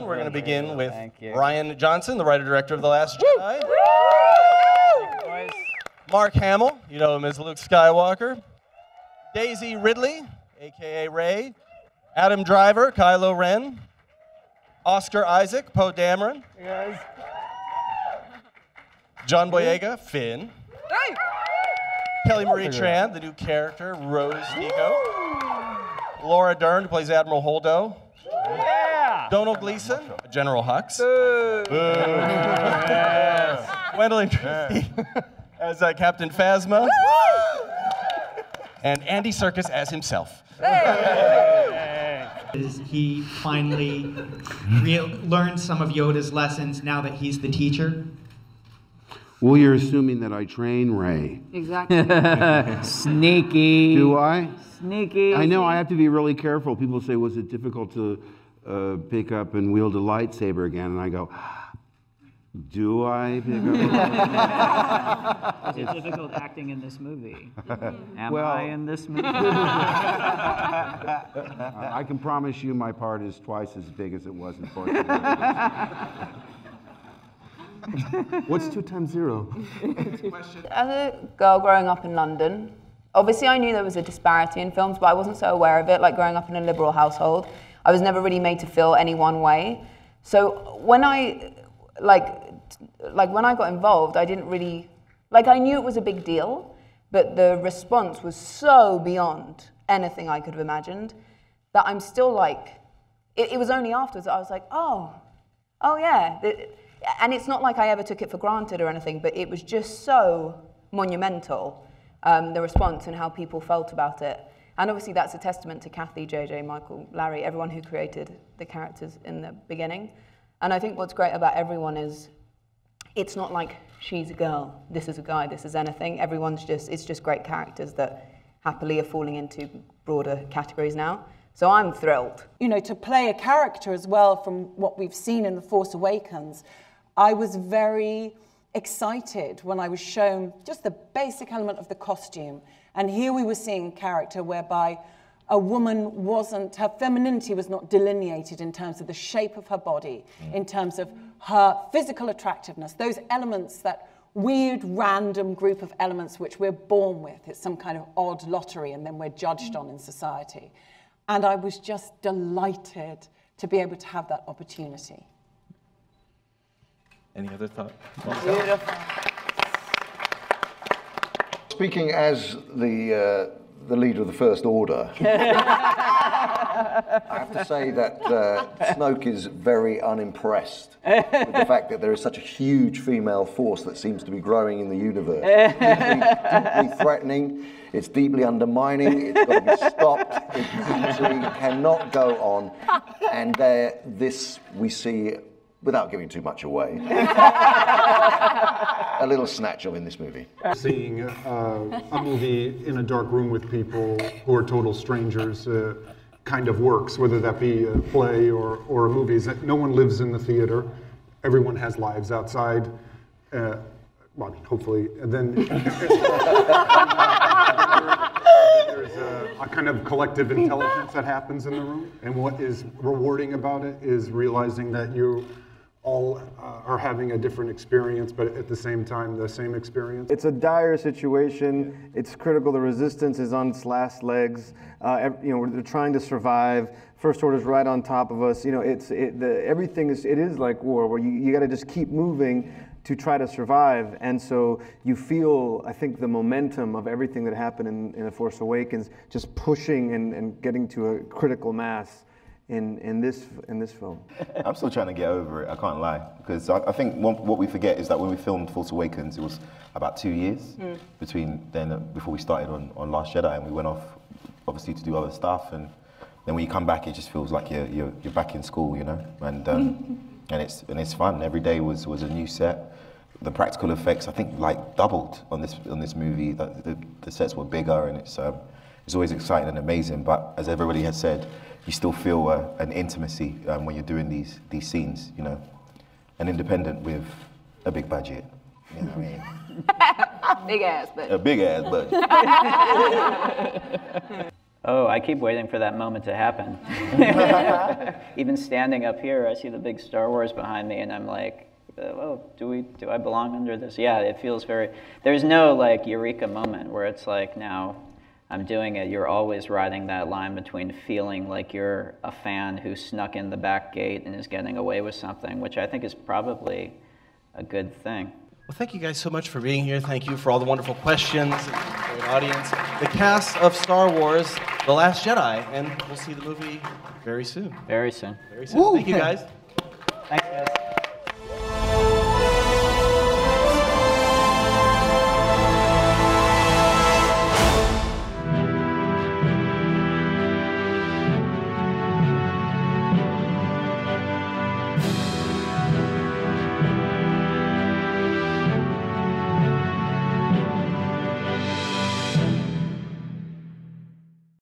We're going to begin with Rian Johnson, the writer-director of The Last Jedi. Mark Hamill, you know him as Luke Skywalker. Daisy Ridley, a.k.a. Rey. Adam Driver, Kylo Ren. Oscar Isaac, Poe Dameron. Yes. John Boyega, Finn. Hey. Kelly Marie Tran, the new character, Rose Tico. Laura Dern, who plays Admiral Holdo. Yeah. Domhnall Gleeson, General Hux. Boo. Yes. Gwendoline Christie as Captain Phasma. And Andy Serkis as himself. He finally learned some of Yoda's lessons now that he's the teacher. Well, you're assuming that I train Rey. Exactly. Sneaky. Do I? Sneaky. I know I have to be really careful. People say, was it difficult to pick up and wield a lightsaber again? And I go, do I pick up a lightsaber? Is it difficult acting in this movie? Am Well, I in this movie? I can promise you my part is twice as big as it was in Force Awakens. What's 2 times 0? As a girl growing up in London, obviously I knew there was a disparity in films, but I wasn't so aware of it. Like growing up in a liberal household, I was never really made to feel any one way. So when I, when I got involved, I didn't really, I knew it was a big deal, but the response was so beyond anything I could have imagined that I'm still it was only afterwards that I was like, oh yeah. And it's not like I ever took it for granted or anything, but it was just so monumental, the response and how people felt about it. And obviously that's a testament to Kathy, JJ, Michael, Larry, everyone who created the characters in the beginning. And I think what's great about everyone is it's not like she's a girl, this is a guy, this is anything. It's just great characters that happily are falling into broader categories now. So I'm thrilled. You know, to play a character as well from what we've seen in The Force Awakens, I was very excited when I was shown just the basic element of the costume. And here we were seeing a character whereby a woman her femininity was not delineated in terms of the shape of her body, in terms of her physical attractiveness, those elements, that weird random group of elements which we're born with. It's some kind of odd lottery and then we're judged on in society. And I was just delighted to be able to have that opportunity. Any other thoughts? Beautiful. Speaking as the leader of the First Order, I have to say that Snoke is very unimpressed with the fact that there is such a huge female force that seems to be growing in the universe. It's deeply threatening, it's deeply undermining, it's got to be stopped, it absolutely cannot go on, and this we see, without giving too much away, a little snatch of in this movie. Seeing a movie in a dark room with people who are total strangers kind of works, whether that be a play or a movie. No one lives in the theater. Everyone has lives outside. Well, I mean, hopefully. And then there's a kind of collective intelligence that happens in the room. And what is rewarding about it is realizing that you all are having a different experience, but at the same time, the same experience. It's a dire situation. It's critical. The resistance is on its last legs. They're trying to survive. First Order's right on top of us. You know, everything is like war, where you got to just keep moving to try to survive. And so you feel, I think, the momentum of everything that happened in The Force Awakens just pushing and getting to a critical mass in this film. I'm still trying to get over it, I can't lie. Because I think what we forget is that when we filmed Force Awakens, it was about 2 years between then, before we started on Last Jedi, and we went off, obviously, to do other stuff. And then when you come back, it just feels like you're back in school, you know? And it's fun. Every day was a new set. The practical effects, I think, doubled on this movie. The sets were bigger, and it's always exciting and amazing. But as everybody has said, you still feel an intimacy when you're doing these scenes, you know, an independent with a big budget. You know what I mean? Big ass budget. A big ass budget. Oh, I keep waiting for that moment to happen. Even standing up here, I see the big Star Wars behind me, and I'm like, oh, do I belong under this? Yeah, it feels very. There's no like eureka moment where it's like, now I'm doing it. You're always riding that line between feeling like you're a fan who snuck in the back gate and is getting away with something, which I think is probably a good thing. Well, thank you guys so much for being here. Thank you for all the wonderful questions and for the audience. The cast of Star Wars, The Last Jedi, and we'll see the movie very soon. Very soon. Very soon. Thank you, guys. Thanks, guys.